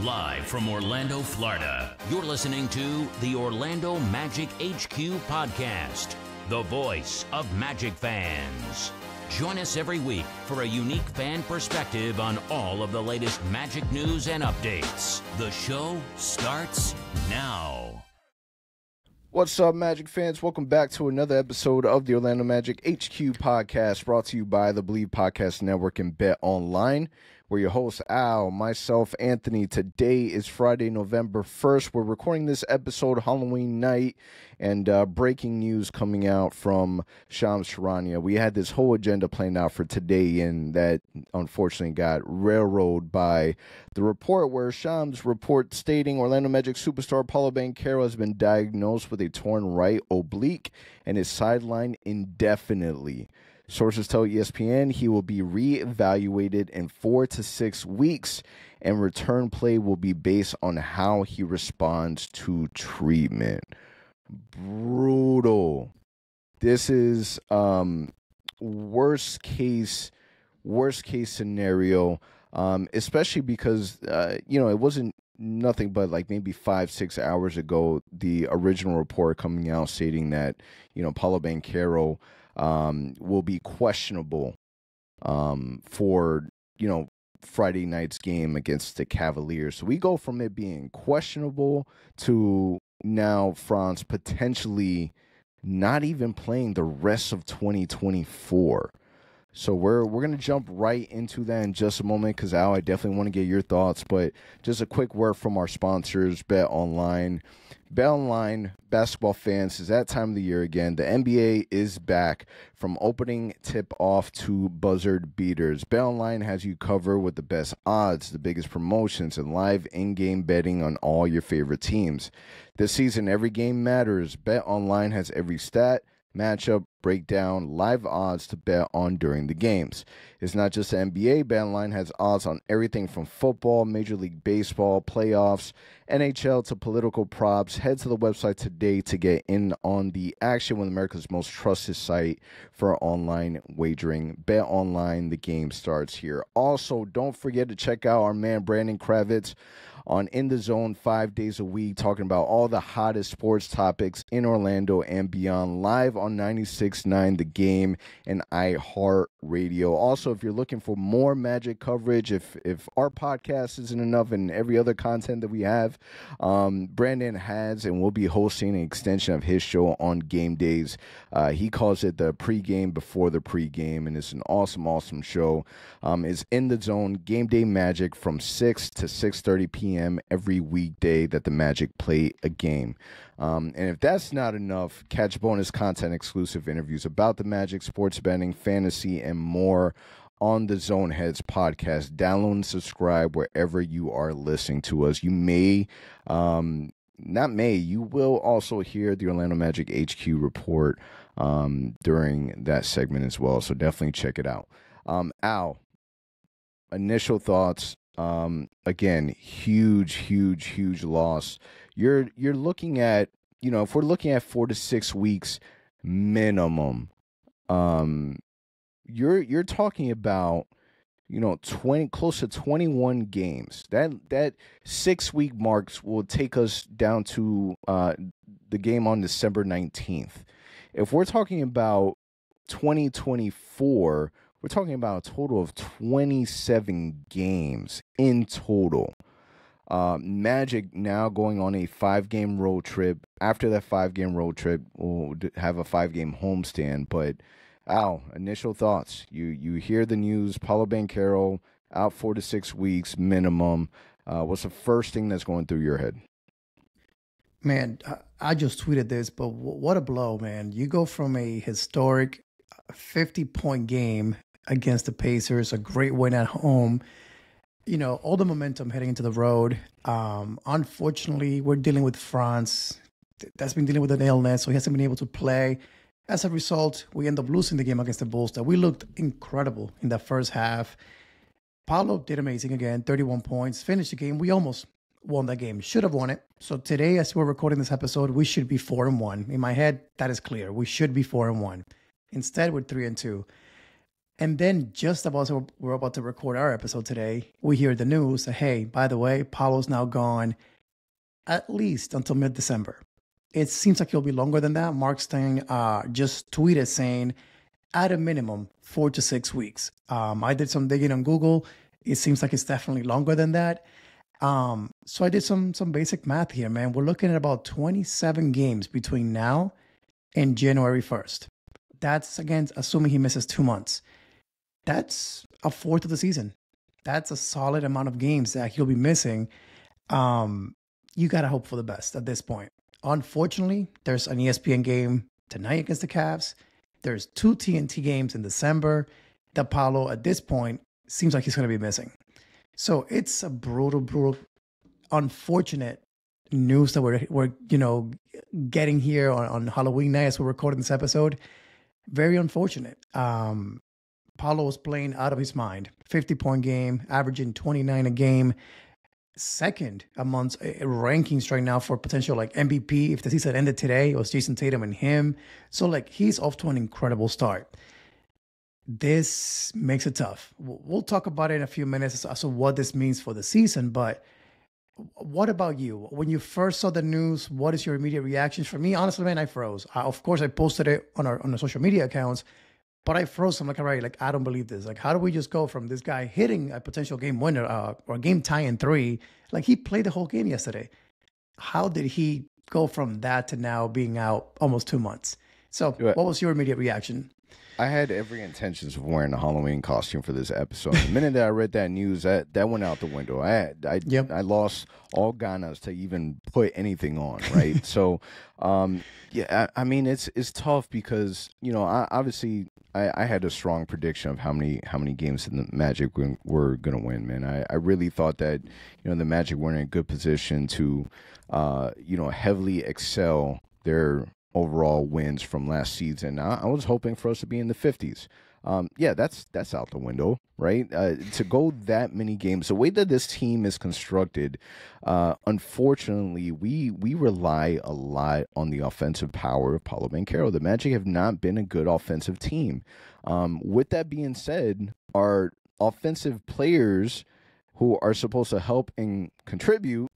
Live from Orlando, Florida, you're listening to the Orlando Magic HQ podcast, the voice of Magic fans. Join us every week for a unique fan perspective on all of the latest Magic news and updates. The show starts now. What's up, Magic fans? Welcome back to another episode of the Orlando Magic HQ podcast, brought to you by the Believe Podcast Network and Bet Online. We're your hosts, Al, myself, Anthony. Today is Friday, November 1st. We're recording this episode Halloween night, and breaking news coming out from Shams Charania. We had this whole agenda planned out for today, and that unfortunately got railroaded by the report where Shams report stating Orlando Magic superstar Paolo Banchero has been diagnosed with a torn right oblique and is sidelined indefinitely. Sources tell ESPN he will be reevaluated in 4 to 6 weeks, and return play will be based on how he responds to treatment. Brutal. This is worst case scenario, especially because it wasn't nothing but like maybe 5-6 hours ago the original report coming out stating that Paolo Banchero will be questionable for Friday night's game against the Cavaliers. So we go from it being questionable to now France potentially not even playing the rest of 2024. So we're going to jump right into that in just a moment because, Al, I definitely want to get your thoughts. But just a quick word from our sponsors, Bet Online. Bet Online, basketball fans, is that time of the year again. The NBA is back from opening tip-off to buzzard beaters. Bet Online has you covered with the best odds, the biggest promotions, and live in-game betting on all your favorite teams. This season, every game matters. Bet Online has every stat, matchup, breakdown, live odds to bet on during the games. It's not just the NBA. BetOnline has odds on everything from football, Major League Baseball, playoffs, NHL to political props. Head to the website today to get in on the action with America's most trusted site for online wagering. BetOnline, the game starts here. Also, don't forget to check out our man Brandon Kravitz on In the Zone 5 days a week, talking about all the hottest sports topics in Orlando and beyond, live on 96.9 The Game and iHeartRadio. Also, if you're looking for more Magic coverage, if our podcast isn't enough and every other content that we have, Brandon has and will be hosting an extension of his show on game days. He calls it the pregame before the pregame, and it's an awesome show. It's In the Zone, Game Day Magic from 6 to 6:30 p.m. every weekday that the Magic play a game. And if that's not enough, catch bonus content, exclusive interviews about the Magic, sports betting, fantasy, and more on the Zoneheads podcast. Download and subscribe wherever you are listening to us. You you will also hear the Orlando Magic HQ report during that segment as well. So definitely check it out. Al, initial thoughts. Again, huge loss. You're looking at, if we're looking at 4 to 6 weeks minimum, you're talking about, 20, close to 21 games. That 6 week marks will take us down to the game on December 19th. If we're talking about 2024, we're talking about a total of 27 games in total. Magic now going on a 5-game road trip. After that 5-game road trip, we'll have a 5-game homestand. But, Al, initial thoughts. You hear the news, Paolo Banchero out 4 to 6 weeks minimum. What's the first thing that's going through your head? Man, I just tweeted this, but what a blow, man. You go from a historic 50-point game against the Pacers, a great win at home, all the momentum heading into the road. Unfortunately, we're dealing with France. That's been dealing with an illness, so he hasn't been able to play. As a result, we end up losing the game against the Bulls that we looked incredible in the first half. Paolo did amazing again, 31 points, finished the game. We almost won that game, should have won it. So today, as we're recording this episode, we should be 4-1. In my head, that is clear. We should be 4-1. Instead, we're 3-2. And then just about we're about to record our episode today, we hear the news that, hey, by the way, Paolo's now gone at least until mid-December. It seems like it'll be longer than that. Mark Stein just tweeted saying, at a minimum, 4 to 6 weeks. I did some digging on Google. It seems like it's definitely longer than that. So I did some basic math here, man. We're looking at about 27 games between now and January 1st. That's, again, assuming he misses 2 months. That's a fourth of the season. That's a solid amount of games that he'll be missing. You got to hope for the best at this point. Unfortunately, there's an ESPN game tonight against the Cavs. There's 2 TNT games in December that Paolo, at this point, seems like he's going to be missing. So it's a brutal, unfortunate news that we're getting here on Halloween night as we're recording this episode. Very unfortunate. Paolo was playing out of his mind. 50-point game, averaging 29 a game. Second amongst rankings right now for potential like MVP. If the season ended today, it was Jason Tatum and him. So like he's off to an incredible start. This makes it tough. We'll talk about it in a few minutes as to what this means for the season. But what about you? When you first saw the news, what is your immediate reactions? For me, honestly, man, I froze. Of course, I posted it on our social media accounts. But I froze. I'm like, all right, like, I don't believe this. Like, how do we just go from this guy hitting a potential game winner or a game tie in 3? Like, he played the whole game yesterday. How did he go from that to now being out almost 2 months? So what was your immediate reaction? I had every intentions of wearing a Halloween costume for this episode. The minute that I read that news, that went out the window. I lost all ganas to even put anything on, right? So, I mean, it's tough because, obviously I had a strong prediction of how many games in the Magic were going to win, man. I really thought that, the Magic were in a good position to, heavily excel their overall wins from last season. I was hoping for us to be in the 50s. That's out the window, right? To go that many games, the way that this team is constructed, unfortunately, we rely a lot on the offensive power of Paolo Banchero. The Magic have not been a good offensive team. With that being said, our offensive players who are supposed to help and contribute,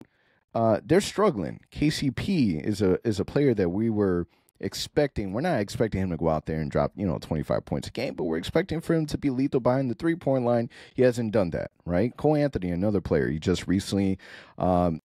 they're struggling. KCP is a player that we were expecting. We're not expecting him to go out there and drop 25 points a game, but we're expecting for him to be lethal behind the 3-point line. He hasn't done that, right? Cole Anthony, another player, he just recently told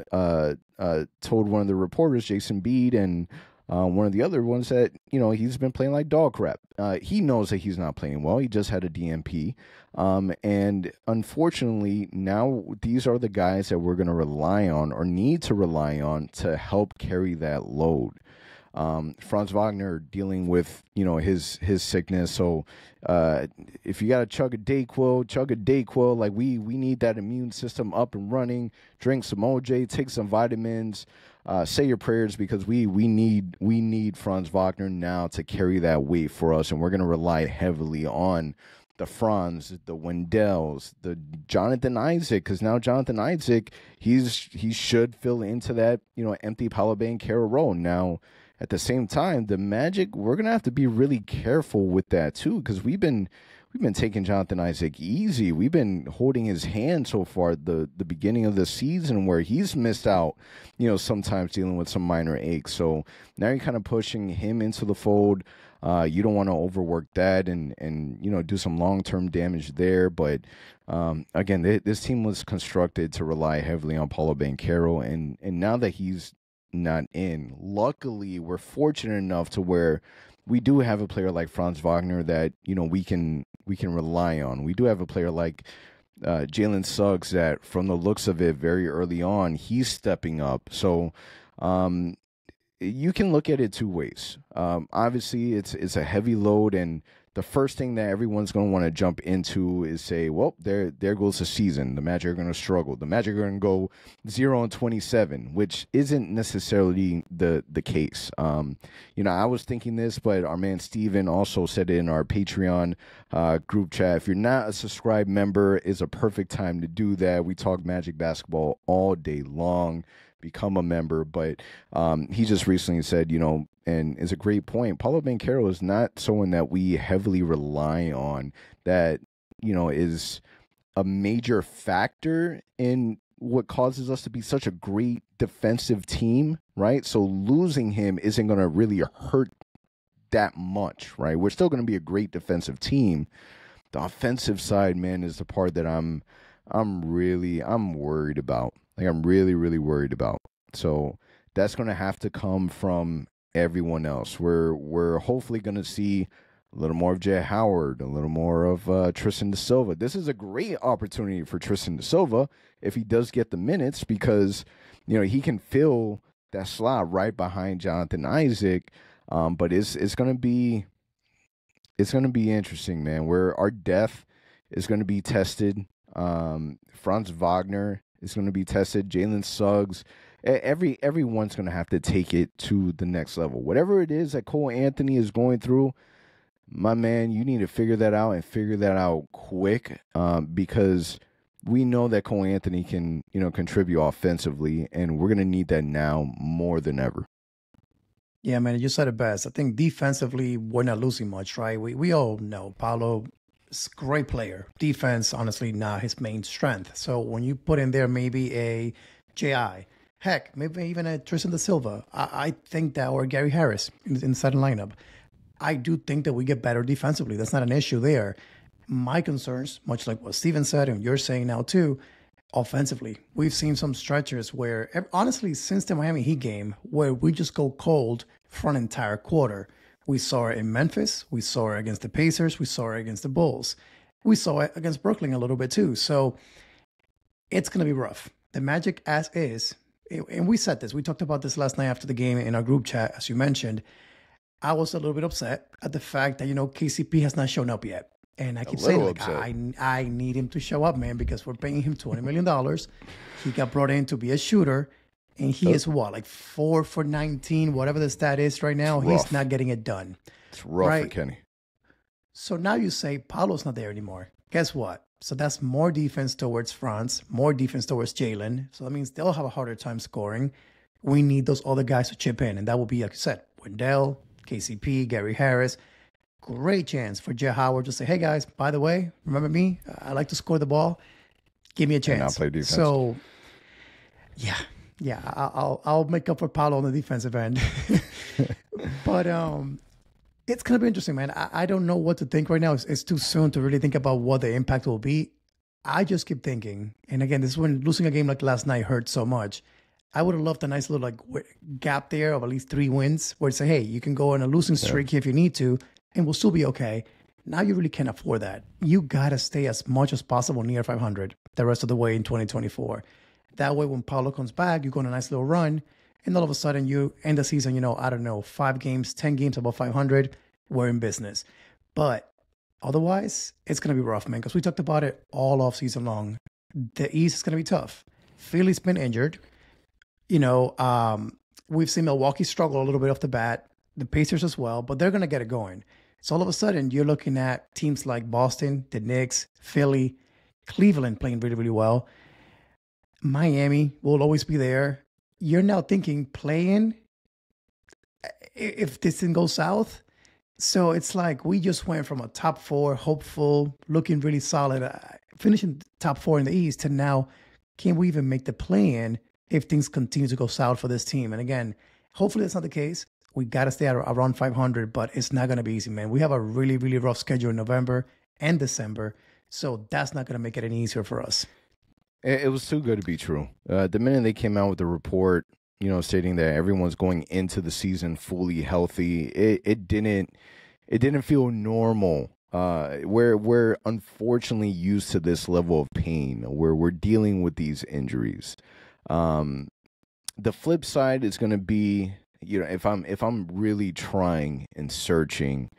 one of the reporters, Jason Bede, and one of the other ones that he's been playing like dog crap. He knows that he's not playing well. He just had a DNP. And unfortunately, now these are the guys that we're going to rely on or need to rely on to help carry that load. Franz Wagner dealing with, his sickness. So if you got to chug a Dayquil. Like we need that immune system up and running. Drink some OJ, take some vitamins, say your prayers, because we need Franz Wagner now to carry that weight for us. And we're going to rely heavily on the Franz, the Wendells, the Jonathan Isaac, because now Jonathan Isaac, he should fill into that, empty Paolo Banchero role. Now, at the same time, the Magic, we're going to have to be really careful with that too, because we've been taking Jonathan Isaac easy. We've been holding his hand so far the beginning of the season, where he's missed out, sometimes dealing with some minor aches. So now you're kind of pushing him into the fold. You don't want to overwork that and do some long-term damage there. But again, this team was constructed to rely heavily on Paolo Banchero, and now that he's not in, luckily we're fortunate enough to where we do have a player like Franz Wagner that we can rely on. We do have a player like Jalen Suggs that, from the looks of it, very early on, he's stepping up. So you can look at it two ways. Obviously, it's a heavy load, and the first thing that everyone's going to want to jump into is say, well, there goes the season. The Magic are going to struggle. The Magic are going to go 0-27, which isn't necessarily the case. I was thinking this, but our man Steven also said it in our Patreon group chat. If you're not a subscribed member, it's a perfect time to do that. We talk Magic basketball all day long. become a member. But he just recently said, and it's a great point, Paolo Banchero is not someone that we heavily rely on, that, is a major factor in what causes us to be such a great defensive team, right? So losing him isn't going to really hurt that much, right? We're still going to be a great defensive team. The offensive side, man, is the part that I'm worried about. Like, I'm really, really worried about. So that's going to have to come from everyone else. We're hopefully going to see a little more of Jay Howard, a little more of Tristan da Silva. This is a great opportunity for Tristan da Silva if he does get the minutes, because he can fill that slot right behind Jonathan Isaac. But it's going to be interesting, man. Where our depth is going to be tested. Franz Wagner is going to be tested. Jalen Suggs. Everyone's going to have to take it to the next level. Whatever it is that Cole Anthony is going through, my man, you need to figure that out, and figure that out quick, because we know that Cole Anthony can, contribute offensively, and we're going to need that now more than ever. Yeah, man, you said it best. I think defensively, we're not losing much, right? We all know Paolo is a great player. Defense, honestly, not his main strength. So when you put in there maybe a J.I., heck, maybe even a Tristan da Silva, I think that, or Gary Harris in the starting lineup, I do think that we get better defensively. That's not an issue there. My concerns, much like what Steven said, and you're saying now too, offensively, we've seen some stretches where, honestly, since the Miami Heat game, where we just go cold for an entire quarter. We saw it in Memphis. We saw it against the Pacers. We saw it against the Bulls. We saw it against Brooklyn a little bit too. So it's going to be rough. The Magic as is, and we said this, we talked about this last night after the game in our group chat, as you mentioned. I was a little bit upset at the fact that, KCP has not shown up yet. And I keep saying, like, I need him to show up, man, because we're paying him $20 million. He got brought in to be a shooter, and he is what, like 4 for 19, whatever the stat is right now. He's not getting it done. It's rough for Kenny. So now you say Paolo's not there anymore. Guess what? So that's more defense towards Franz, more defense towards Jalen. So that means they'll have a harder time scoring. We need those other guys to chip in, and that will be, like you said, Wendell, KCP, Gary Harris. Great chance for Jay Howard to say, hey, guys, by the way, remember me? I like to score the ball. Give me a chance. And I'll play defense. So, yeah, I'll make up for Paolo on the defensive end. But it's going to be interesting, man. I don't know what to think right now. It's too soon to really think about what the impact will be. I just keep thinking, and again, this is when losing a game like last night hurt so much. I would have loved a nice little gap there of at least 3 wins where it's say, hey, you can go on a losing streak if you need to, and we'll still be okay. Now you really can't afford that. You got to stay as much as possible near 500 the rest of the way in 2024. That way, when Paolo comes back, you go on a nice little run, and all of a sudden you end the season, I don't know, 5 games, 10 games above 500, we're in business. But otherwise, it's going to be rough, man, because we talked about it all off season long. The East is going to be tough. Philly's been injured. We've seen Milwaukee struggle a little bit off the bat, the Pacers as well, but they're going to get it going. So all of a sudden, you're looking at teams like Boston, the Knicks, Philly, Cleveland playing really, really well. Miami will always be there. You're now thinking play-in if this thing goes south. So it's like we just went from a top 4, hopeful, looking really solid, finishing top 4 in the East, to now, can we even make the play-in if things continue to go south for this team? And again, hopefully that's not the case. We got to stay at around 500, but it's not going to be easy, man. We have a really, really rough schedule in November and December, so that's not going to make it any easier for us. It was too good to be true. The minute they came out with the report, stating that everyone's going into the season fully healthy, it didn't feel normal. We're unfortunately used to this level of pain where we're dealing with these injuries. The flip side is going to be, if I'm really trying and searching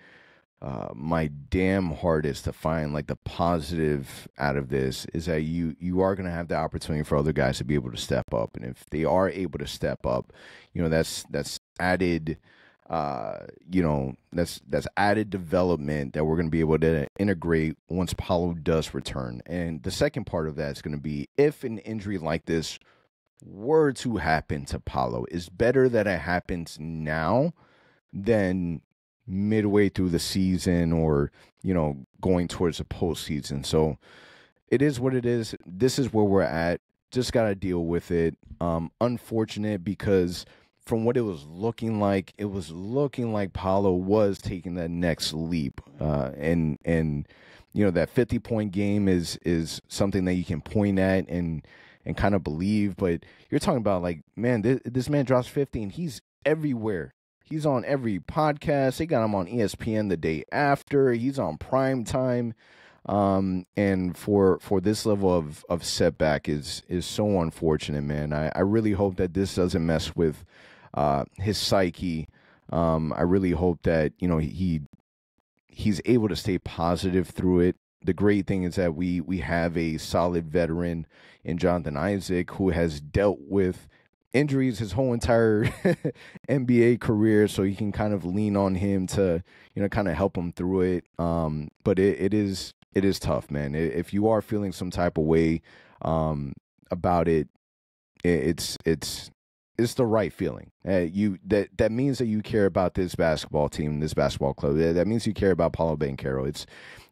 my damn hardest to find like the positive out of this, is that you are going to have the opportunity for other guys to be able to step up, and if they are able to step up, that's added that's added development that we're going to be able to integrate once Paolo does return. And the second part of that is going to be, if an injury like this were to happen to Paolo, it's better that it happens now than midway through the season or, going towards the postseason. So it is what it is. This is where we're at. Just got to deal with it. Unfortunate because from what it was looking like Paolo was taking that next leap. And that 50-point game is something that you can point at and kind of believe. But you're talking about like, man, this man drops 50 and he's everywhere. He's on every podcast. They got him on ESPN the day after. He's on prime time. And for this level of setback is so unfortunate, man. I really hope that this doesn't mess with his psyche. I really hope that he's able to stay positive through it. The great thing is that we have a solid veteran in Jonathan Isaac who has dealt with injuries his whole entire NBA career, so you can kind of lean on him to kind of help him through it. But it is tough, man. If you are feeling some type of way about it, it's the right feeling. That means that you care about this basketball team, this basketball club. That means you care about Paolo Banchero.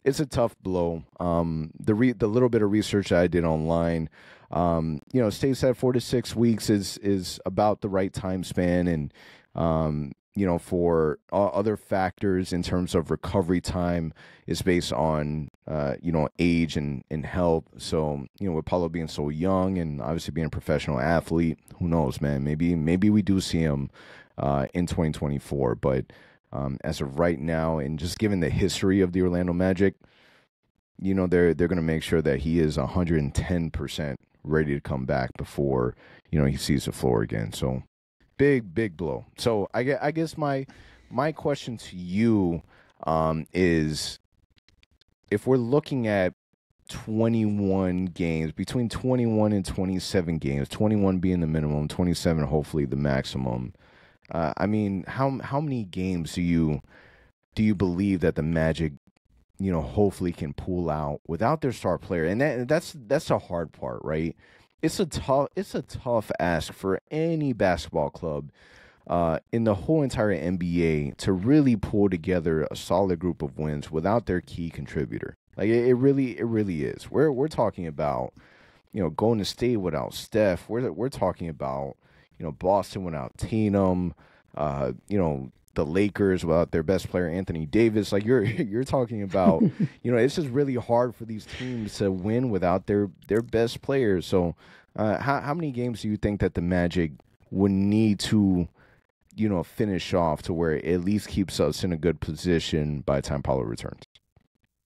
It's a tough blow. The little bit of research that I did online, states that 4 to 6 weeks is about the right time span, and for other factors in terms of recovery time is based on age and health. So with Paolo being so young and obviously being a professional athlete, who knows, man? Maybe we do see him in 2024, but as of right now, and just given the history of the Orlando Magic, they're going to make sure that he is 110% ready to come back before he sees the floor again. So big blow. So I guess my question to you is, if we're looking at 21 games, between 21 and 27 games, 21 being the minimum, 27 hopefully the maximum. How many games do you believe that the Magic, hopefully can pull out without their star player? And that's the hard part, right? It's a tough ask for any basketball club in the whole entire NBA to really pull together a solid group of wins without their key contributor. Like it really is. We're talking about, Golden State without Steph. We're talking about, Boston without Tatum. The Lakers without their best player Anthony Davis. Like you're talking about, it's just really hard for these teams to win without their best players. So how many games do you think that the Magic would need to finish off to where it at least keeps us in a good position by the time Paolo returns?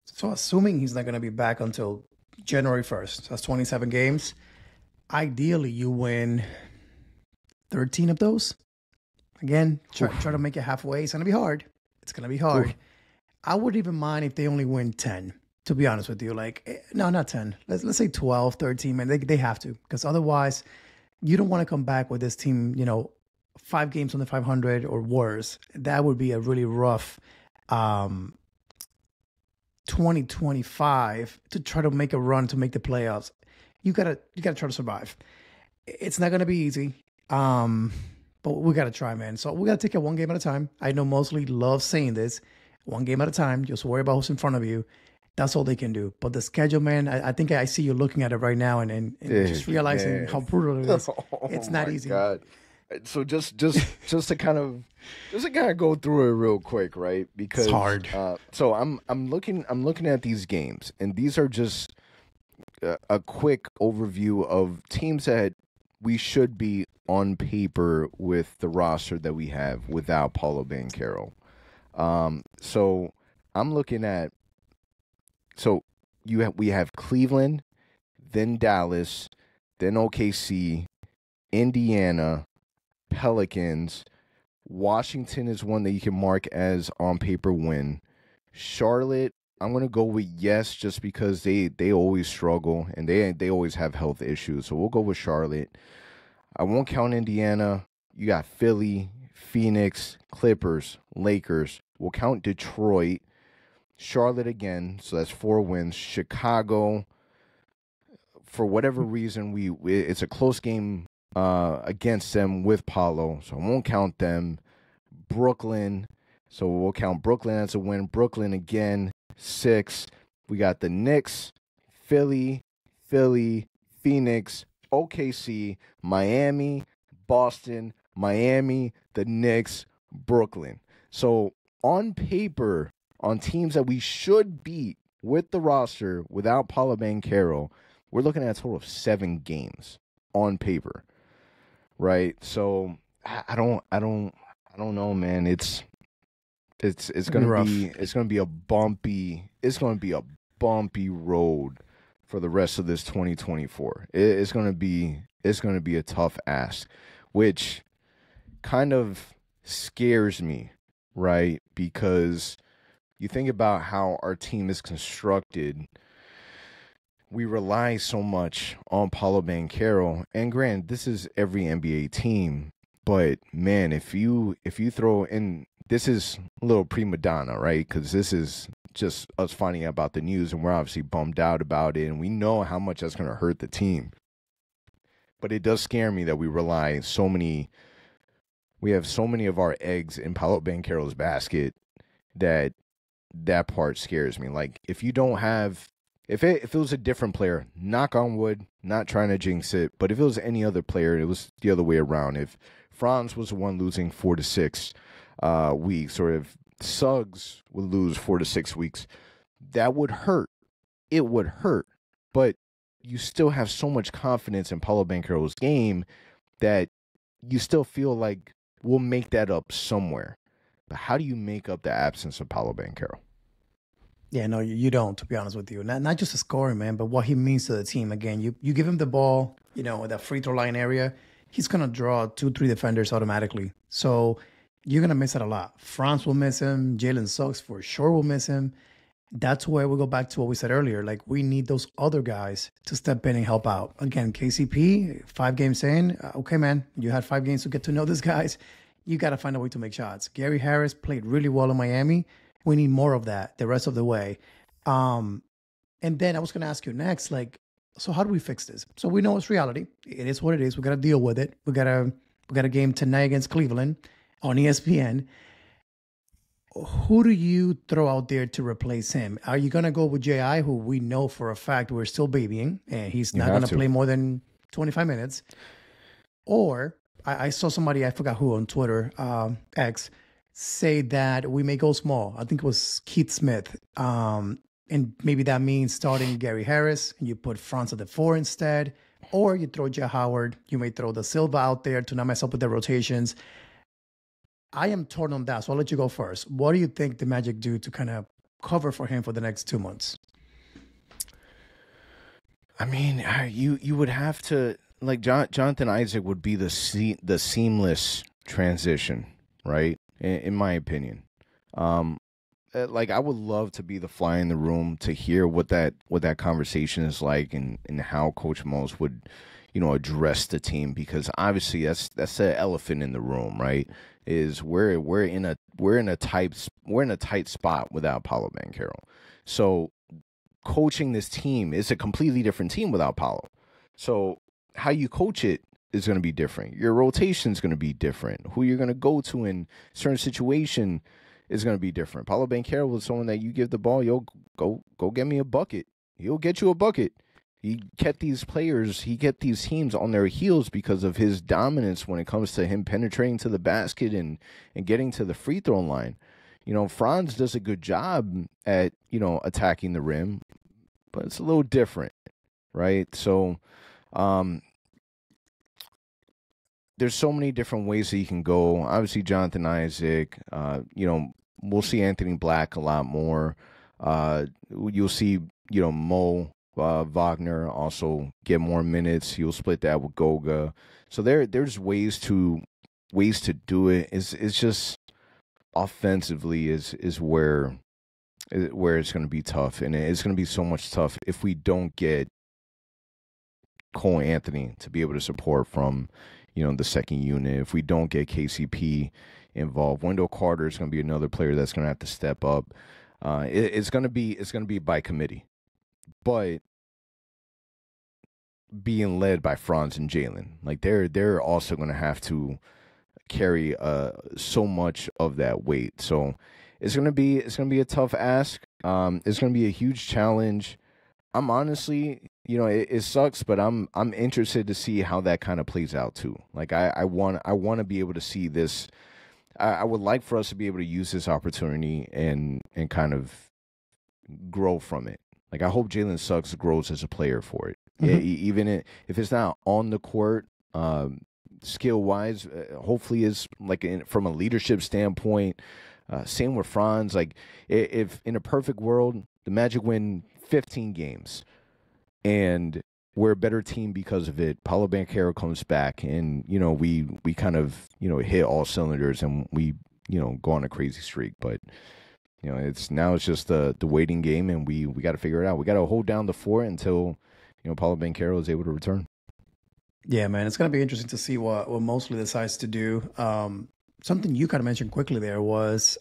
So assuming he's not going to be back until January 1st, that's 27 games. Ideally, you win 13 of those. Again, try to make it halfway. It's going to be hard. Oof. I wouldn't even mind if they only win 10, to be honest with you. Like, no, not 10. Let's say 12, 13, man. They have to, because otherwise you don't want to come back with this team, 5 games under 500 or worse. That would be a really rough 2025 to try to make a run to make the playoffs. You gotta try to survive. It's not gonna be easy. But we got to try, man. So we got to take it one game at a time. I know Mosley loves saying this. One game at a time. Just worry about who's in front of you. That's all they can do. But the schedule, man, I think I see you looking at it right now and just realizing how brutal it is. It's not easy. God. So just to kind of go through it real quick, right? Because it's hard. So I'm looking at these games, and these are just a quick overview of teams that we should be on paper with the roster that we have without Paolo Banchero. So I'm looking at, we have Cleveland, then Dallas, then OKC, Indiana, Pelicans. Washington is one that you can mark as on paper win. Charlotte, I'm going to go with yes, just because they always struggle and they always have health issues. So we'll go with Charlotte. I won't count Indiana. You got Philly, Phoenix, Clippers, Lakers. We'll count Detroit, Charlotte again. So that's 4 wins. Chicago, for whatever reason, it's a close game against them with Paolo, so I won't count them. Brooklyn, so we'll count Brooklyn as a win. Brooklyn again, 6. We got the Knicks, Philly, Phoenix, OKC, Miami, Boston, Miami, the Knicks, Brooklyn. So on paper, on teams that we should beat with the roster without Paolo Banchero, we're looking at a total of 7 games on paper, right? So I don't know, man. It's gonna be a bumpy road for the rest of this 2024. It's gonna be a tough ask, which kind of scares me, right? Because you think about how our team is constructed. We rely so much on Paolo Banchero, and granted, this is every NBA team. But man, if you throw in, this is a little prima donna, right? Because this is just us finding out about the news, and we're obviously bummed out about it, and we know how much that's going to hurt the team. But it does scare me that we have so many of our eggs in Paolo Banchero's basket that part scares me. Like if it was a different player, knock on wood, not trying to jinx it, but if it was any other player, it was the other way around. If Franz was the one losing 4 to 6 weeks, or if Suggs would lose 4 to 6 weeks, that would hurt. It would hurt. But you still have so much confidence in Paolo Banchero's game that you still feel like we'll make that up somewhere. But how do you make up the absence of Paolo Banchero? Yeah, no, you don't, to be honest with you. Not just the scoring, man, but what he means to the team. Again, you give him the ball, that free throw line area, he's going to draw 2-3 defenders automatically. So you're going to miss it a lot. Franz will miss him. Jalen Suggs for sure will miss him. That's where we go back to what we said earlier. Like, we need those other guys to step in and help out. Again, KCP, 5 games in. Okay, man, you had 5 games to get to know these guys. You got to find a way to make shots. Gary Harris played really well in Miami. We need more of that the rest of the way. And then I was going to ask you next, like, so how do we fix this? So we know it's reality. It is what it is. We got to deal with it. We got a game tonight against Cleveland on ESPN. Who do you throw out there to replace him? Are you going to go with J.I., who we know for a fact we're still babying, and he's not going to play more than 25 minutes? Or I saw somebody, I forgot who on Twitter, X, say that we may go small. I think it was Keith Smith. And maybe that means starting Gary Harris, and you put Franz at the 4 instead. Or you throw Jay Howard. You may throw the Silva out there to not mess up with the rotations. I am torn on that, so I'll let you go first. What do you think the Magic do to kind of cover for him for the next 2 months? I mean, you would have to, like, Jonathan Isaac would be the seamless transition, right? In my opinion. Like, I would love to be the fly in the room to hear what that conversation is like, and how Coach Mose would, address the team, because obviously that's the elephant in the room, right? Is we're in a tight spot without Paolo Banchero. So coaching this team is a completely different team without Paolo. So how you coach it is going to be different. Your rotation is going to be different. Who you're going to go to in certain situation is going to be different. Paolo Banchero was someone that you give the ball, yo, go get me a bucket. He'll get you a bucket. He kept these teams on their heels because of his dominance when it comes to him penetrating to the basket and getting to the free throw line. Franz does a good job at, attacking the rim, but it's a little different, right? So there's so many different ways that you can go. Obviously, Jonathan Isaac, we'll see Anthony Black a lot more. You'll see, Mo Wagner also get more minutes. You'll split that with Goga. So there's ways to do it. It's just offensively is where it's going to be tough, and it's going to be so much tough if we don't get Cole Anthony to be able to support from the second unit. If we don't get KCP involved, Wendell Carter is going to be another player that's going to have to step up. It's going to be by committee. But being led by Franz and Jalen. Like they're also going to have to carry so much of that weight. So it's gonna be a tough ask. It's gonna be a huge challenge. I'm honestly, it sucks, but I'm interested to see how that kind of plays out too. Like I want to be able to see this. I would like for us to be able to use this opportunity and kind of grow from it. Like I hope Jalen Suggs grows as a player for it. Mm-hmm. Even if it's not on the court, skill wise, hopefully is like from a leadership standpoint. Same with Franz. Like if in a perfect world, the Magic win 15 games, and we're a better team because of it. Paolo Banchero comes back, and we kind of hit all cylinders, and we go on a crazy streak. But it's just the waiting game, and we got to figure it out. We got to hold down the fort until Paolo Banchero is able to return. Yeah, man, it's gonna be interesting to see what Mosley decides to do. Something you kind of mentioned quickly there was,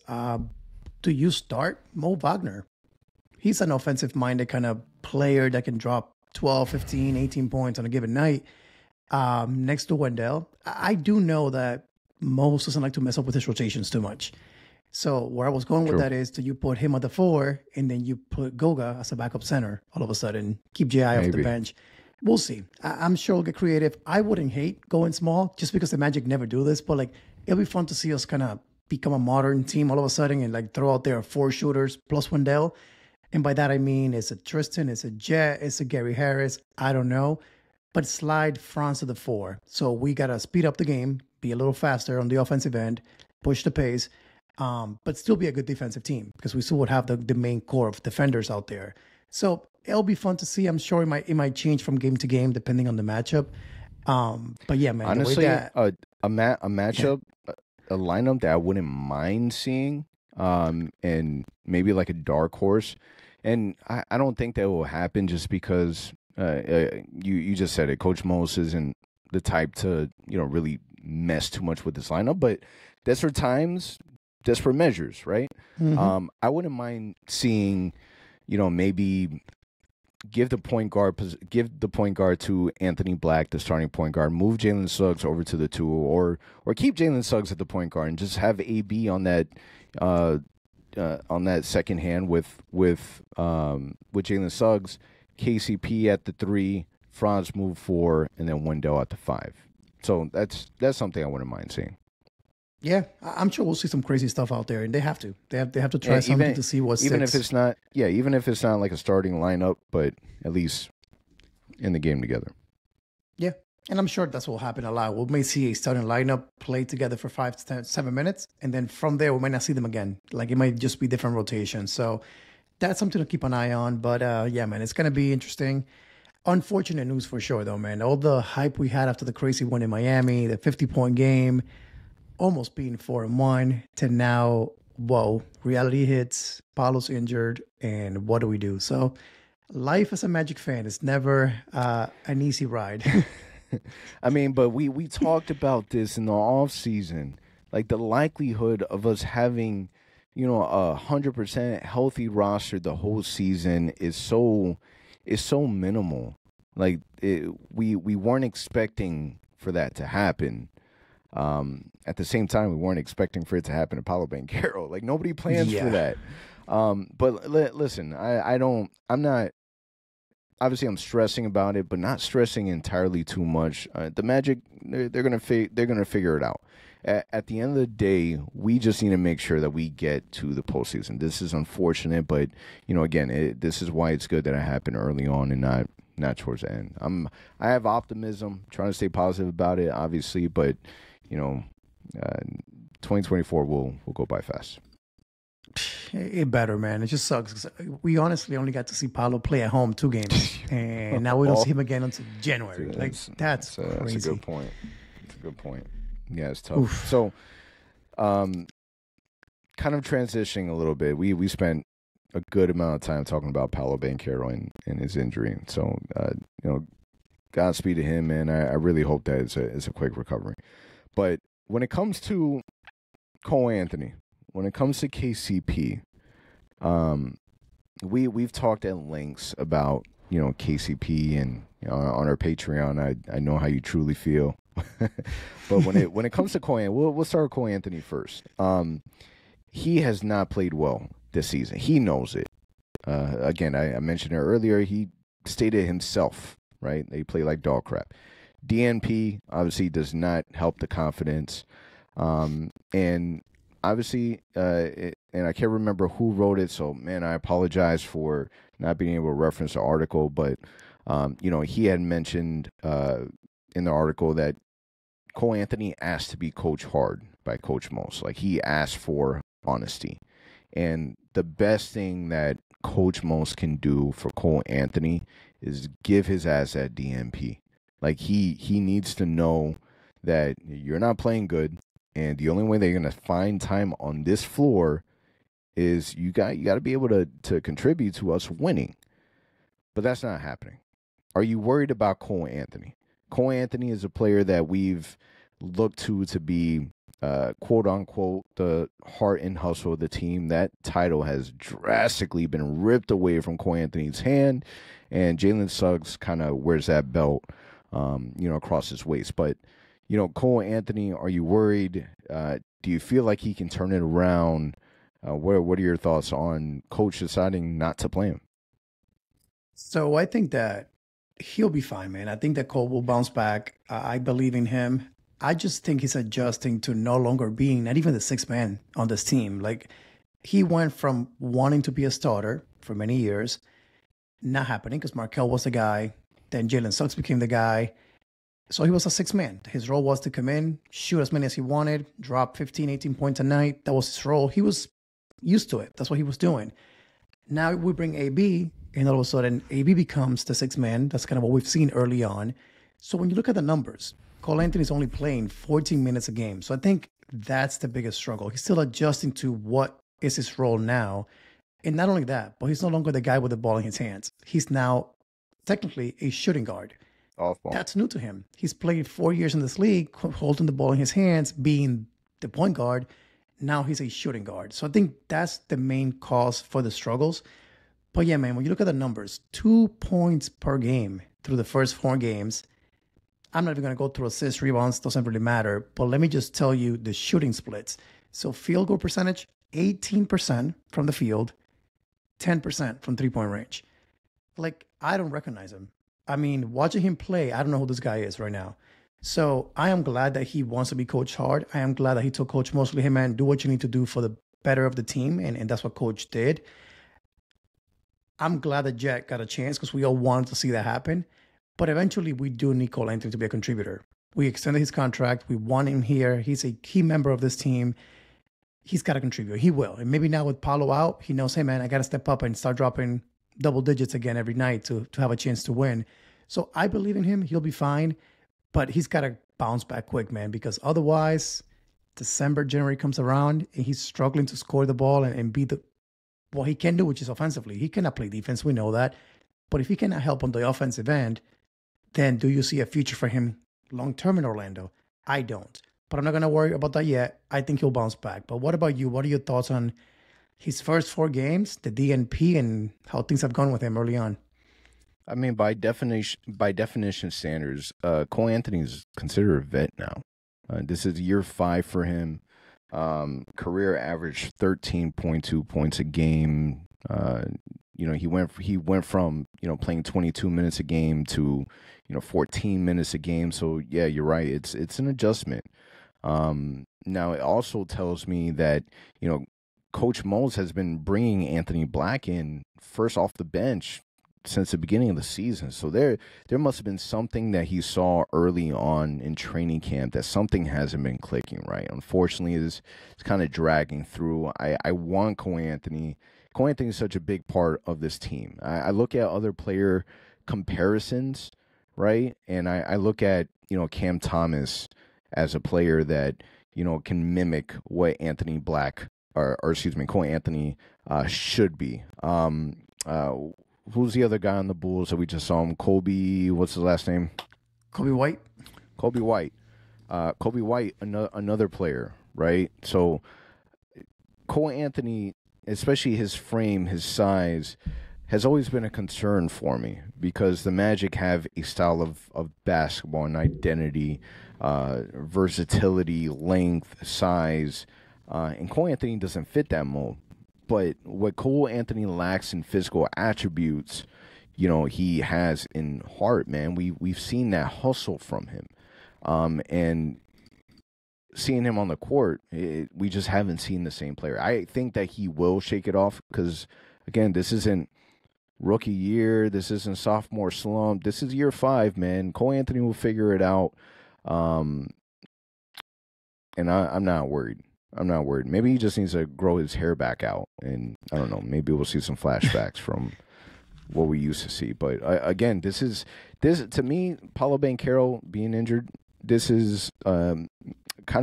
do you start Mo Wagner? He's an offensive-minded kind of player that can drop 12, 15, 18 points on a given night next to Wendell. I do know that Mo doesn't like to mess up with his rotations too much. So where I was going with that is, do you put him at the 4 and then you put Goga as a backup center all of a sudden, keep J.I. off the bench? We'll see. I'm sure we'll get creative. I wouldn't hate going small just because the Magic never do this, but it'll be fun to see us kind of become a modern team all of a sudden and throw out there 4 shooters plus Wendell. And by that, I mean, it's a Tristan, it's a Jet, it's a Gary Harris. I don't know. But slide Franz to the 4. So we got to speed up the game, be a little faster on the offensive end, push the pace, but still be a good defensive team because we still would have the main core of defenders out there. So it'll be fun to see. I'm sure it might change from game to game depending on the matchup. But yeah, man. Honestly, a matchup, a lineup that I wouldn't mind seeing, and maybe like a dark horse. And I don't think that will happen just because you just said it. Coach Mose isn't the type to really mess too much with this lineup. But desperate times, desperate measures, right? Mm-hmm. I wouldn't mind seeing, maybe give the point guard to Anthony Black, the starting point guard. Move Jalen Suggs over to the 2, or keep Jalen Suggs at the point guard and just have AB on that second hand with Jalen Suggs, KCP at the 3, Franz move 4, and then Wendell at the 5. So that's something I wouldn't mind seeing. Yeah, I'm sure we'll see some crazy stuff out there, and they have to. They have to try something to see what even sticks. Even if it's not like a starting lineup, but at least in the game together. Yeah, and I'm sure that's what will happen a lot. We may see a starting lineup play together for 5 to 7 minutes, and then from there we might not see them again. Like it might just be different rotations. So that's something to keep an eye on. But yeah, man, it's gonna be interesting. Unfortunate news for sure, though, man. All the hype we had after the crazy win in Miami, the 50-point game, almost being 4-1 to now, whoa, reality hits, Paolo's injured, and what do we do? So life as a Magic fan is never an easy ride. I mean, but we talked about this in the off season, like the likelihood of us having, 100% healthy roster the whole season is so minimal. Like we weren't expecting for that to happen. At the same time, we weren't expecting for it to happen to Paolo Banchero. Like nobody plans for that. But listen, I'm not. Obviously, I'm stressing about it, but not stressing entirely too much. The Magic, they're gonna figure it out. At the end of the day, we just need to make sure that we get to the postseason. This is unfortunate, but again, this is why it's good that it happened early on and not towards the end. I have optimism, trying to stay positive about it, obviously, but 2024 will go by fast. It better, man. It just sucks. We honestly only got to see Paolo play at home 2 games, and now we don't see him again until January. Dude, that's crazy. That's a good point. That's a good point. Yeah, it's tough. Oof. So, kind of transitioning a little bit. We spent a good amount of time talking about Paolo Banchero and his injury. So, Godspeed to him, man. I really hope that it's a quick recovery. But when it comes to Cole Anthony, when it comes to KCP, we've talked at lengths about KCP and on our Patreon, I know how you truly feel. But when it comes to Cole, we'll start with Cole Anthony first. He has not played well this season. He knows it. Again, I mentioned it earlier. He stated himself, right? They play like dog crap. DNP obviously does not help the confidence. And obviously, and I can't remember who wrote it, so, man, I apologize for not being able to reference the article, but, he had mentioned in the article that Cole Anthony asked to be coached hard by Coach Mose. Like, he asked for honesty. And the best thing that Coach Mose can do for Cole Anthony is give his ass that DNP. Like, he needs to know that you're not playing good, and the only way they're going to find time on this floor is you got to be able to contribute to us winning. But that's not happening. Are you worried about Cole Anthony? Cole Anthony is a player that we've looked to be, quote unquote, the heart and hustle of the team. That title has drastically been ripped away from Cole Anthony's hand, and Jalen Suggs kind of wears that belt, across his waist. But, Cole Anthony, are you worried? Do you feel like he can turn it around? What are your thoughts on coach deciding not to play him? So I think that he'll be fine, man. I think that Cole will bounce back. I believe in him. I just think he's adjusting to no longer being not even the sixth man on this team. Like, he went from wanting to be a starter for many years, not happening because Markelle was the guy. Then Jalen Suggs became the guy. So he was a sixth man. His role was to come in, shoot as many as he wanted, drop 15, 18 points a night. That was his role. He was used to it. That's what he was doing. Now we bring AB, and all of a sudden, AB becomes the sixth man. That's kind of what we've seen early on. So when you look at the numbers, Cole Anthony's only playing 14 minutes a game. So I think that's the biggest struggle. He's still adjusting to what is his role now. And not only that, but he's no longer the guy with the ball in his hands. He's now technically a shooting guard. Off ball. That's new to him. He's played 4 years in this league, holding the ball in his hands, being the point guard. Now he's a shooting guard. So I think that's the main cause for the struggles. But yeah, man, when you look at the numbers, 2 points per game through the first 4 games. I'm not even going to go through assists, rebounds, doesn't really matter. But let me just tell you the shooting splits. So field goal percentage, 18% from the field, 10% from three-point range. Like, I don't recognize him. I mean, watching him play, I don't know who this guy is right now. So I am glad that he wants to be coached hard. I am glad that he told Coach Mosley, hey, man, do what you need to do for the better of the team. And that's what Coach did. I'm glad that Jet got a chance because we all wanted to see that happen. But eventually, we do need Cole Anthony to be a contributor. We extended his contract. We want him here. He's a key member of this team. He's got to contribute. He will. And maybe now with Paolo out, he knows, hey, man, I got to step up and start dropping double digits again every night to have a chance to win. So I believe in him. He'll be fine. But he's got to bounce back quick, man, because otherwise, December, January comes around, and he's struggling to score the ball and be what he can do, which is offensively. He cannot play defense. We know that. But if he cannot help on the offensive end, then do you see a future for him long-term in Orlando? I don't. But I'm not going to worry about that yet. I think he'll bounce back. But what about you? What are your thoughts on his first 4 games, the DNP, and how things have gone with him early on? I mean, by definition standards, Cole Anthony is considered a vet now. This is year 5 for him. Career average 13.2 points a game. He went from playing 22 minutes a game to 14 minutes a game. So yeah, you're right. It's an adjustment. Now it also tells me that Coach Mose has been bringing Anthony Black in first off the bench since the beginning of the season. So there must have been something that he saw early on in training camp that something hasn't been clicking right. Unfortunately, it's kind of dragging through. I want Cole Anthony. Cole Anthony is such a big part of this team. I look at other player comparisons, right? And I look at, Cam Thomas as a player that, can mimic what Anthony Black or Cole Anthony should be. Who's the other guy on the Bulls that we just saw him? Kobe, what's his last name? Kobe White. Kobe White, another player, right? So Cole Anthony, especially his frame, his size, has always been a concern for me because the Magic have a style of basketball and identity, versatility, length, size, and Cole Anthony doesn't fit that mold. But what Cole Anthony lacks in physical attributes, he has in heart, man. We've seen that hustle from him. And seeing him on the court, we just haven't seen the same player. I think that he will shake it off because, again, this isn't rookie year. This isn't sophomore slump. This is year 5, man. Cole Anthony will figure it out. And I'm not worried. I'm not worried. Maybe he just needs to grow his hair back out. And I don't know. Maybe we'll see some flashbacks from what we used to see. But again, this to me, Paolo Banchero being injured, this is kind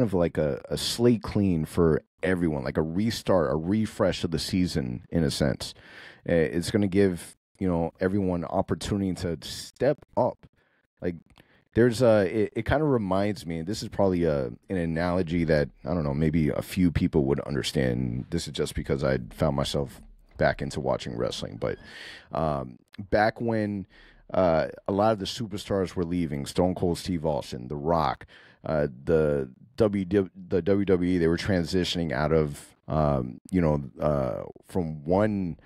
of like a slate clean for everyone, like a restart, a refresh of the season in a sense. It's going to give, everyone opportunity to step up. Like there's it kind of reminds me, and this is probably an analogy that, I don't know, maybe a few people would understand. This is just because I found myself back into watching wrestling. But back when a lot of the superstars were leaving, Stone Cold Steve Austin, The Rock, the WWE, they were transitioning out of, from one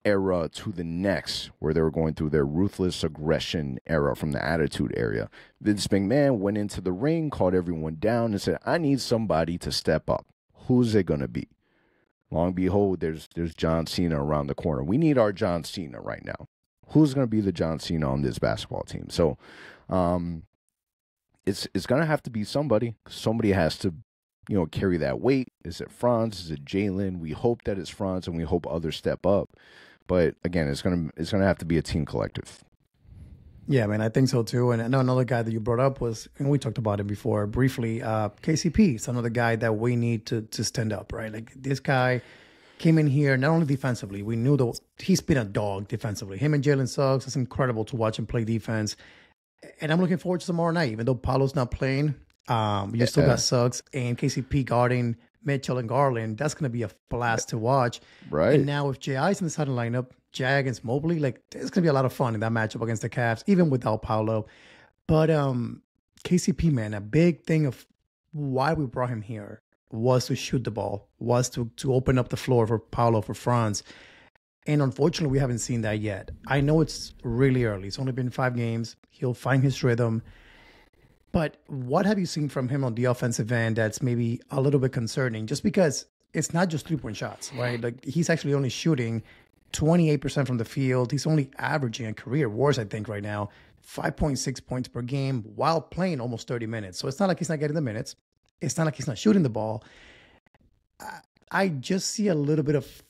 era to the next, where they were going through their ruthless aggression era from the Attitude Era. Vince McMahon went into the ring, called everyone down, and said, I need somebody to step up. Who's it going to be? Long and behold, there's John Cena around the corner. We need our John Cena right now. Who's going to be the John Cena on this basketball team? So it's going to have to be somebody. Somebody has to, carry that weight. Is it Franz? Is it Jalen? We hope that it's Franz, and we hope others step up. But again, it's gonna have to be a team collective. Yeah, man, I think so too. And I know another guy that you brought up was, and we talked about it before briefly, KCP. It's another guy that we need to stand up, right? Like this guy came in here not only defensively. We knew that he's been a dog defensively. Him and Jalen Suggs, it's incredible to watch him play defense. And I'm looking forward to tomorrow night, even though Paolo's not playing. You still got Suggs and KCP guarding Mitchell and Garland. That's going to be a blast to watch. Right. And now with J.I.'s in the starting lineup, Jay against Mobley, like it's going to be a lot of fun in that matchup against the Cavs, even without Paolo. But KCP, man, a big thing of why we brought him here was to shoot the ball, was to open up the floor for Paolo, for Franz. And unfortunately, we haven't seen that yet. I know it's really early. It's only been 5 games. He'll find his rhythm. But what have you seen from him on the offensive end that's maybe a little bit concerning? Just because it's not just 3-point shots, right? Like he's actually only shooting 28% from the field. He's only averaging a career worst, I think, right now, 5.6 points per game while playing almost 30 minutes. So it's not like he's not getting the minutes. It's not like he's not shooting the ball. I just see a little bit of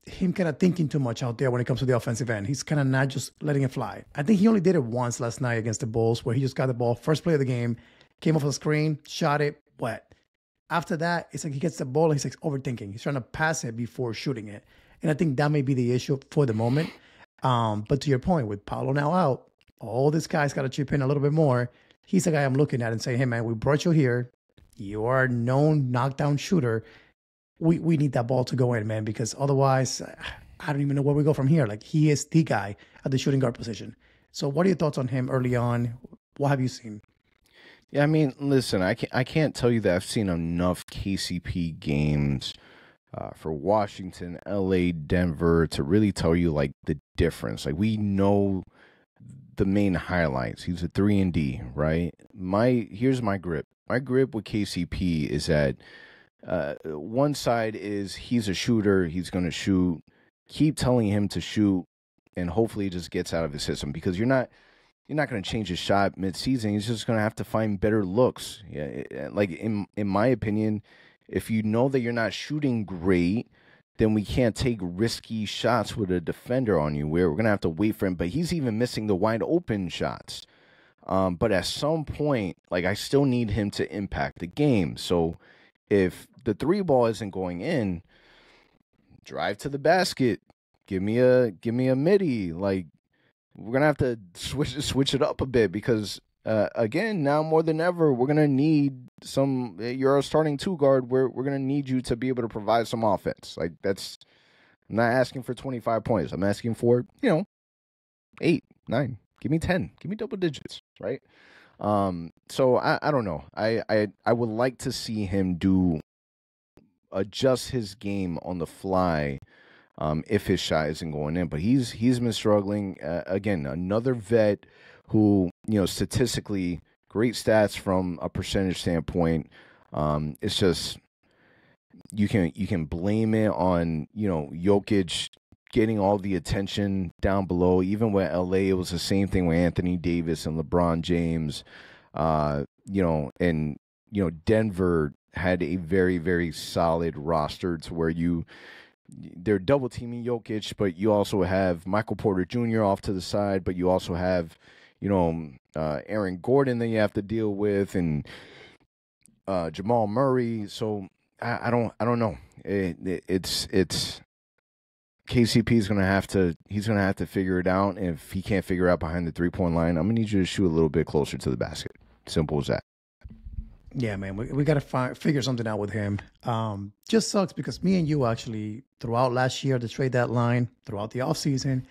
him kind of thinking too much out there when it comes to the offensive end. He's kind of not just letting it fly. I think he only did it once last night against the Bulls, where he just got the ball, first play of the game, came off the screen, shot it, wet. After that, it's like he gets the ball and he's like overthinking. He's trying to pass it before shooting it. And I think that may be the issue for the moment. But to your point, with Paolo now out, all this guy's got to chip in a little bit more. He's the guy I'm looking at and saying, hey, man, we brought you here. You are a known knockdown shooter. We need that ball to go in, man, because otherwise, I don't even know where we go from here. Like, he is the guy at the shooting guard position. So what are your thoughts on him early on? What have you seen? Yeah, I mean, listen, I can't tell you that I've seen enough KCP games for Washington, LA, Denver to really tell you, like, the difference. Like, we know the main highlights. He's a 3-and-D, right? Here's my grip. My grip with KCP is that one side is he's a shooter, he's going to shoot. Keep telling him to shoot, and hopefully he just gets out of his system, because you're not going to change his shot mid-season. He's just going to have to find better looks. Yeah, like in my opinion, if you know that you're not shooting great, then we can't take risky shots with a defender on you. We're going to have to wait for him. But he's even missing the wide open shots. But at some point, like, I still need him to impact the game. So if the 3-ball isn't going in, drive to the basket. Give me a midi. Like, we're gonna have to switch it up a bit, because again, now more than ever, we're gonna need you're a starting 2 guard. We're gonna need you to be able to provide some offense. Like, that's I'm not asking for 25 points. I'm asking for, 8, 9. Give me 10. Give me double digits, right? So I don't know. I would like to see him adjust his game on the fly if his shot isn't going in. But he's been struggling. Again, another vet who, statistically great stats from a percentage standpoint. It's just you can blame it on, Jokic getting all the attention down below. Even with LA, it was the same thing with Anthony Davis and LeBron James. Denver had a very, very solid roster to where they're double teaming Jokic, but you also have Michael Porter Jr. off to the side, but you also have, Aaron Gordon that you have to deal with, and Jamal Murray. So I don't know. It's KCP is gonna have to figure it out. And if he can't figure it out behind the 3-point line, I'm gonna need you to shoot a little bit closer to the basket. Simple as that. Yeah, man, we got to figure something out with him. Just sucks because me and you actually, throughout last year, the trade deadline, throughout the offseason,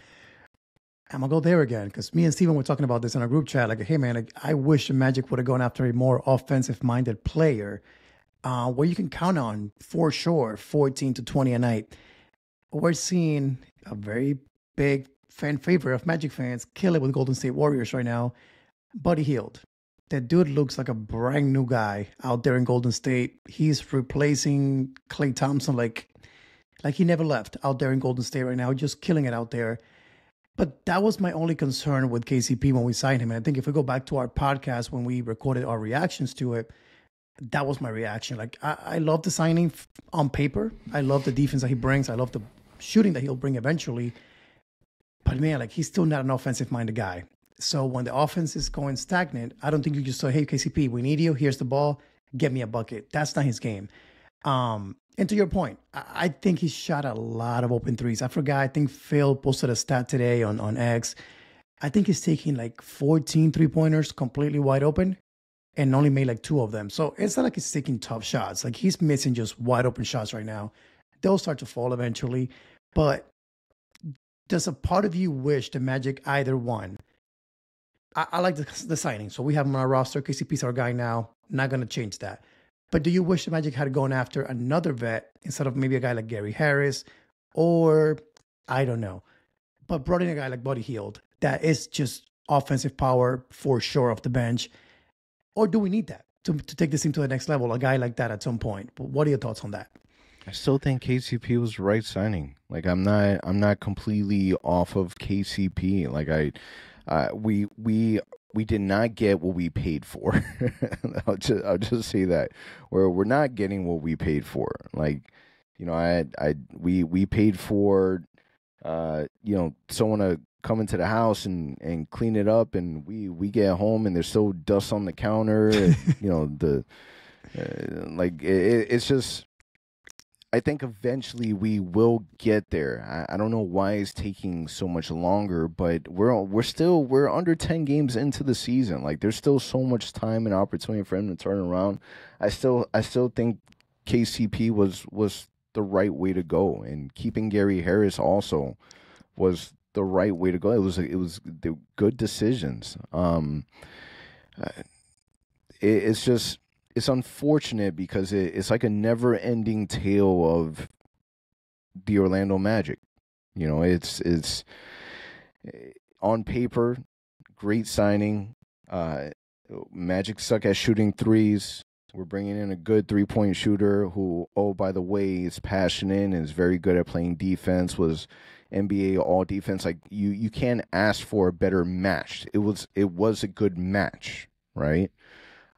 I'm going to go there again because me and Steven were talking about this in our group chat. Like, hey, man, I wish the Magic would have gone after a more offensive-minded player where you can count on, for sure, 14 to 20 a night. We're seeing a very big fan favorite of Magic fans kill it with Golden State Warriors right now, Buddy Hield. That dude looks like a brand new guy out there in Golden State. He's replacing Klay Thompson like he never left out there in Golden State right now, just killing it out there. But that was my only concern with KCP when we signed him. And I think if we go back to our podcast when we recorded our reactions to it, that was my reaction. Like, I love the signing on paper. I love the defense that he brings. I love the shooting that he'll bring eventually. But man, like, he's still not an offensive-minded guy. So when the offense is going stagnant, I don't think you just say, hey, KCP, we need you. Here's the ball. Get me a bucket. That's not his game. And to your point, I think he shot a lot of open threes. I forgot. I think Phil posted a stat today on X. I think he's taking like 14 3-pointers completely wide open and only made like 2 of them. So it's not like he's taking tough shots. Like, he's missing just wide open shots right now. They'll start to fall eventually. But does a part of you wish the Magic either won? I like the signing. So we have him on our roster. KCP's our guy now. Not going to change that. But do you wish the Magic had gone after another vet instead of maybe a guy like Gary Harris or, I don't know, but brought in a guy like Buddy Hield that is just offensive power for sure off the bench? Or do we need that to take this team to the next level, a guy like that at some point? But what are your thoughts on that? I still think KCP was the right signing. Like, I'm not completely off of KCP. Like, we did not get what we paid for. I'll just say that we're not getting what we paid for. Like, we paid for someone to come into the house and clean it up, and we get home and there's still dust on the counter. And, it's just. I think eventually we will get there. I don't know why it's taking so much longer, but we're under 10 games into the season. Like, there's still so much time and opportunity for him to turn around. I still think KCP was the right way to go, and keeping Gary Harris also was the right way to go. It was the good decisions. It's just. It's unfortunate because it's like a never-ending tale of the Orlando Magic. It's on paper, great signing. Magic suck at shooting threes. We're bringing in a good 3-point shooter who, oh, by the way, is passionate and is very good at playing defense, was NBA all-defense. Like, you can't ask for a better match. It was a good match, right?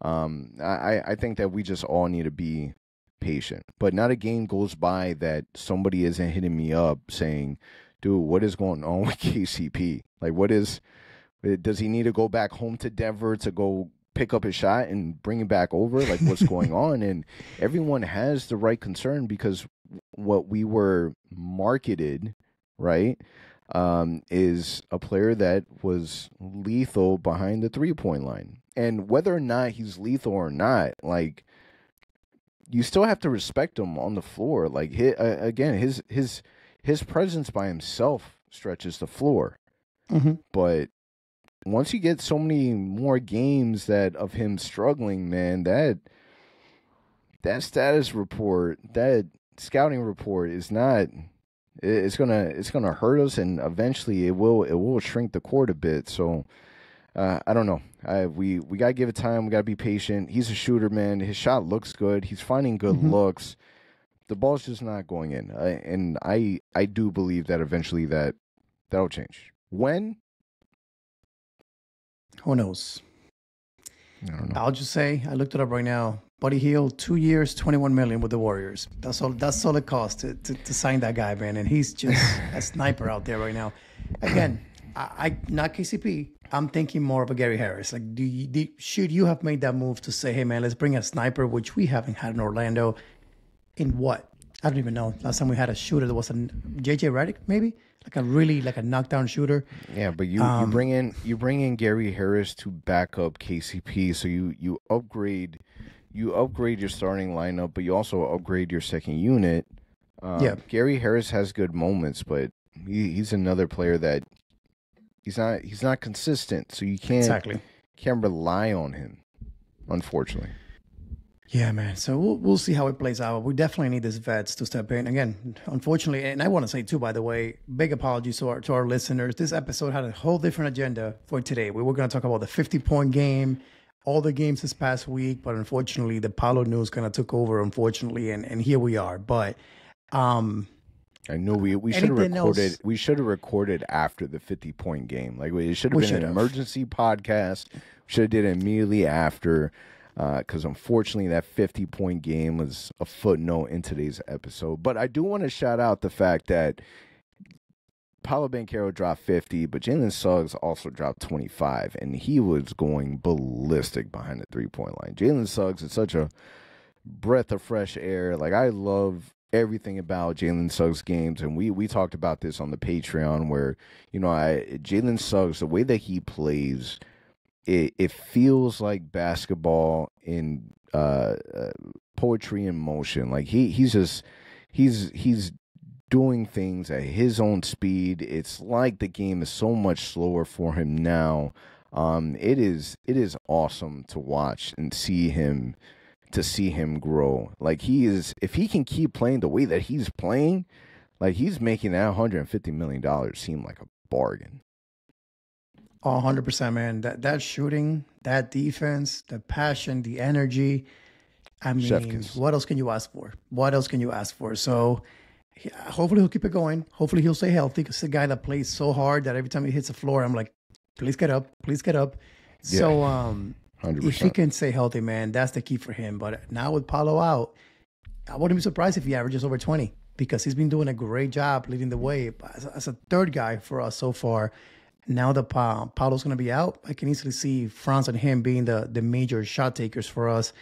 I think that we just all need to be patient, but not a game goes by that somebody isn't hitting me up saying, dude, what is going on with KCP? Like, does he need to go back home to Denver to go pick up his shot and bring it back over? Like, what's going on? And everyone has the right concern because what we were marketed, right, is a player that was lethal behind the 3-point line. And whether or not he's lethal or not, like, you still have to respect him on the floor. Like, his his presence by himself stretches the floor. Mm-hmm. But once you get so many more games that of him struggling, man, that status report, that scouting report is not. It's gonna hurt us, and eventually it will shrink the court a bit. So I don't know. We gotta give it time. We gotta be patient. He's a shooter, man. His shot looks good. He's finding good looks. The ball's just not going in, and I do believe that eventually that'll change. When? Who knows? I don't know. I'll just say I looked it up right now. Buddy Hield, 2 years, $21 million with the Warriors. That's all it costs to sign that guy, man. And he's just a sniper out there right now. Again, I not KCP. I'm thinking more of a Gary Harris. Like, should you have made that move to say, hey man, let's bring a sniper, which we haven't had in Orlando in what? I don't even know. Last time we had a shooter that was a JJ Redick, maybe? Like a knockdown shooter. Yeah, but you bring in Gary Harris to back up KCP, so you upgrade your starting lineup, but you also upgrade your second unit. Gary Harris has good moments, but he's another player that he's not consistent, so you can't rely on him, unfortunately. Yeah, man. So we'll see how it plays out. We definitely need these vets to step in. Again, unfortunately, and I want to say too, by the way, big apologies to our listeners. This episode had a whole different agenda for today. We were going to talk about the 50-point game, all the games this past week, but unfortunately, the Paolo news kind of took over, unfortunately, and here we are. But I know we should have recorded. We should have recorded after the 50-point game. Like it should have been an emergency podcast. We should have did it immediately after. Because unfortunately, that 50-point game was a footnote in today's episode. But I do want to shout out the fact that Paolo Banchero dropped 50, but Jalen Suggs also dropped 25, and he was going ballistic behind the three-point line. Jalen Suggs is such a breath of fresh air. Like, I love everything about Jalen Suggs' games, and we talked about this on the Patreon where, Jalen Suggs, the way that he plays, it feels like basketball in poetry in motion. Like he's doing things at his own speed. It's like the game is so much slower for him now. It is awesome to watch and see him grow. Like if he can keep playing the way that he's playing, like he's making that $150 million seem like a bargain. 100%, man. That shooting, that defense, the passion, the energy. I mean, what else can you ask for? So hopefully he'll keep it going. Hopefully he'll stay healthy because the guy that plays so hard that every time he hits the floor, I'm like, please get up. Yeah, so 100%. If he can stay healthy, man, that's the key for him. But now with Paolo out, I wouldn't be surprised if he averages over 20 because he's been doing a great job leading the way as a third guy for us so far. Now that Paolo's going to be out, I can easily see Franz and him being the major shot takers for us.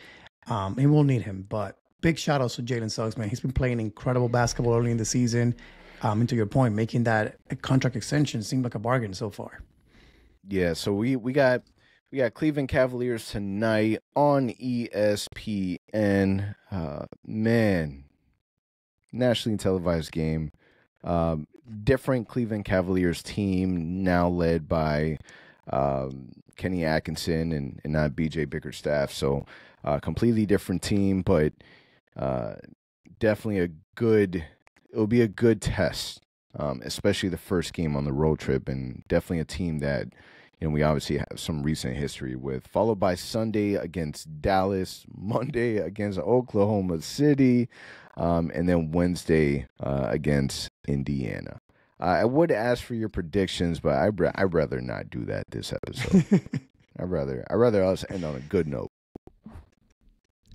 And we'll need him. But big shout outs to Jalen Suggs, man. He's been playing incredible basketball early in the season. And to your point, making that a contract extension seem like a bargain so far. Yeah, so we got Cleveland Cavaliers tonight on ESPN. Man, nationally televised game. Different Cleveland Cavaliers team now led by Kenny Atkinson and not BJ Bickerstaff. So completely different team, but definitely it'll be a good test, especially the first game on the road trip, and definitely a team that we obviously have some recent history with, followed by Sunday against Dallas, Monday against Oklahoma City, and then Wednesday against Indiana. I would ask for your predictions, but I'd rather not do that this episode. I'd rather us end on a good note.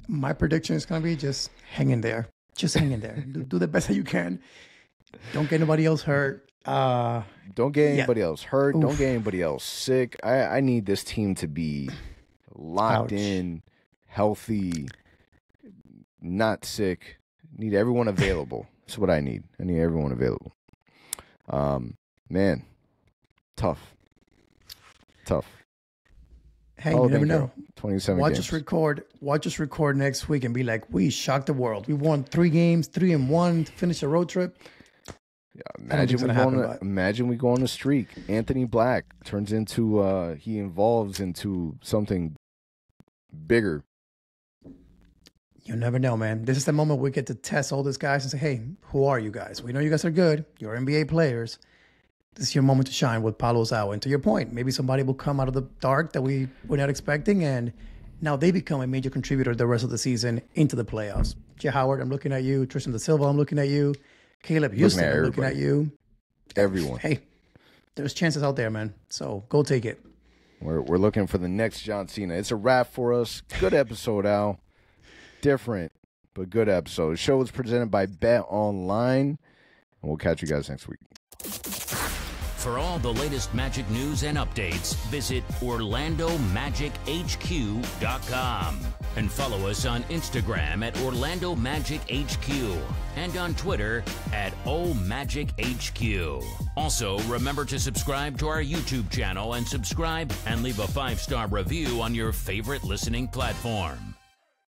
My prediction is going to be just hang in there. Just hang in there. Do the best that you can. Don't get anybody else hurt. Don't get anybody else hurt. Oof. Don't get anybody else sick. I need this team to be locked in, healthy, not sick. Need everyone available. That's what I need. I need everyone available. Man, tough. Hey, you never know. 27 Watch games. us record next week and be like, we shocked the world. We won 3 games, 3-1 to finish a road trip. Imagine we go on a streak. Anthony Black turns into he evolves into something bigger. You never know, man. This is the moment we get to test all these guys and say, hey, who are you guys? We know you guys are good. You're NBA players. This is your moment to shine with Paolo's out. And to your point, maybe somebody will come out of the dark that we were not expecting, and now they become a major contributor the rest of the season into the playoffs. Jay Howard, I'm looking at you. Tristan Da Silva, I'm looking at you. Caleb Houston, I'm looking at you. Everyone. Hey, there's chances out there, man. So go take it. We're looking for the next John Cena. It's a wrap for us. Good episode, Al. Different, but good episode. The show was presented by Bet Online, and we'll catch you guys next week. For all the latest Magic news and updates, visit OrlandoMagicHQ.com and follow us on Instagram at OrlandoMagicHQ and on Twitter at OMagicHQ. Also, remember to subscribe to our YouTube channel and subscribe and leave a 5-star review on your favorite listening platform.